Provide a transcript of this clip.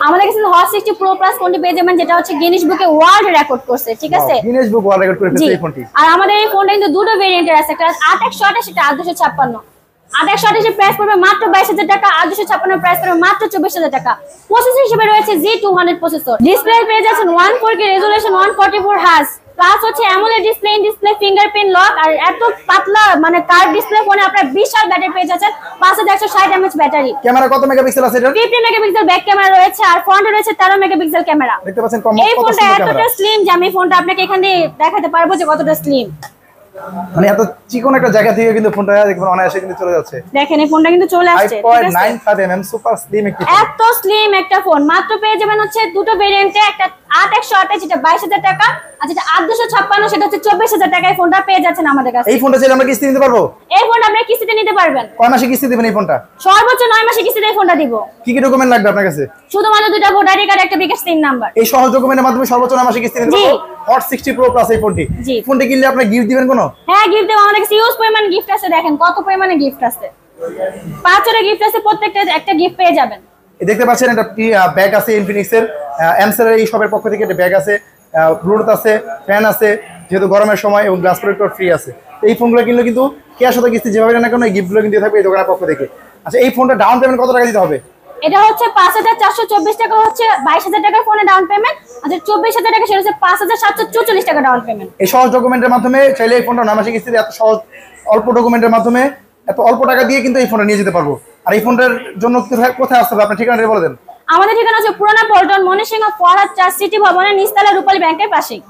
আমাদের কাছে hot 60 pro plus ফোনটি পেয়ে যাবেন, যেটা হচ্ছে গিনেস বুকে ওয়ার্ল্ড রেকর্ড করছে, ঠিক আছে? গিনেস বুক ওয়ার্ল্ড রেকর্ড করে ফেলছে এই ফোনটি। আর আমাদের এই ফোনটা কিন্তু দুটো ভেরিয়েন্টের আছে, একটা 8128 এটা 8256। 8128 এর প্রাইস পড়বে মাত্র 22000 টাকা, 8256 এর প্রাইস পড়বে মাত্র 24000 টাকা। প্রসেসর হিসেবে রয়েছে Z200 প্রসেসর। ডিসপ্লে পেয়ে যাচ্ছেন 1.4K রেজোলিউশন 144 হার্জ, প্লাস হচ্ছে অ্যামোলেড ডিসপ্লে ফিঙ্গারপ্রিন্ট লক, আর এত পাতলা মানে কার্ভ ডিসপ্লে ফোনে আপনারা বিশাল ব্যাটারি পেয়ে যাচ্ছেন, 5160 mAh ব্যাটারি। ক্যামেরা কত মেগাপিক্সেল আছে এটা? 50 মেগাপিক্সেল ব্যাক ক্যামেরা রয়েছে, আর ফ্রন্টে রয়েছে 13 মেগাপিক্সেল ক্যামেরা। দেখতে পাচ্ছেন এই ফোনটা এতটা স্লিম যে আমি ফোনটা আপনাকে এখানে দেখাতে পারবো যে কতটা স্লিম। মানে এত চিকন একটা জায়গা থেকে কিন্তু ফোনটা দেখবেন অনায়াসে কিন্তু চলে যাচ্ছে। দেখেন এই ফোনটা কিন্তু চলে আসছে, 5.95 mm সুপার স্লিম একটি ফোন। এত স্লিম একটা ফোন মাত্র পেয়ে যাবেন হচ্ছে দুটো ভেরিয়েন্টে, একটা 8128 যেটা 22000 টাকা, আর যেটা 8256 সেটা হচ্ছে 24000 টাকায় ফোনটা পেয়ে যাচ্ছেন আমাদের কাছে। এই ফোনটা চাইলে আমরা কিস্তি নিতে পারবো? এই ফোনটা আপনি কিস্তিতে নিতে পারবেন। কয় মাসে কিস্তি দিবেন এই ফোনটা? সর্বোচ্চ 9 মাসে কিস্তিতে এই ফোনটা দিব। কি কি ডকুমেন্ট লাগবে আপনার কাছে? শুধুমাত্র দুটো ভোটার আইডি কার্ড, একটা বিকাশ 3 নাম্বার। এই সহজ ডকুমেন্টের মাধ্যমে সর্বোচ্চ 9 মাসে কিস্তি নিতে পারবো। হট 60 প্রো প্লাস এই ফোনটি। ফোনটি কিনলে আপনি গিফট দিবেন কোনো? হ্যাঁ, গিফট দেব। আমাদের কাছে ইউজ পরিমাণ গিফট আছে, দেখেন কত পরিমাণে গিফট আছে। 5 গিফট আছে, প্রত্যেকটা একটা গিফট পেয়ে যাবেন। দেখতে পাচ্ছেন একটা ব্যাগ আছে ইনফিনিক্স এর, এমসেল এর এই শপের পক্ষ থেকে একটা ব্যাগ আছে, ব্লুটুথ আছে, ফ্যান আছে যেহেতু গরমের সময়, এবং গ্লাস প্রোটেক্টর ফ্রি আছে। এই ফোনগুলো কিনলে কিন্তু ক্যাশ অথবা কিস্তি যেভাবে না কেন এই গিফটগুলো কিন্তু থাকবে এই দোকানের পক্ষ থেকে। আচ্ছা, এই ফোনটা ডাউন পেমেন্ট কত টাকা দিতে হবে? এটা হচ্ছে 5424 টাকা, হচ্ছে 22000 টাকার ফোনে ডাউন পেমেন্ট, আর 24000 টাকা সেটা হচ্ছে 5744 টাকা ডাউন পেমেন্ট। এই সহজ ডকুমেন্টের মাধ্যমে চাইলে এই ফোনটা 9 মাসে কিস্তিতে এত সহজ অল্প ডকুমেন্টের মাধ্যমে এত অল্প টাকা দিয়ে কিন্তু এই ফোনটা নিয়ে যেতে পারবো। আর এই ফোনটার জন্য কোথায় আসতে হবে আপনার ঠিকানাটা বলে দেন। আমাদের ঠিকানা হচ্ছে পুরানা পল্টন, ময়মনসিংহ ফরহাদ 4 সিটি ভবনের নিচতলা রূপালী ব্যাংকের পাশেই।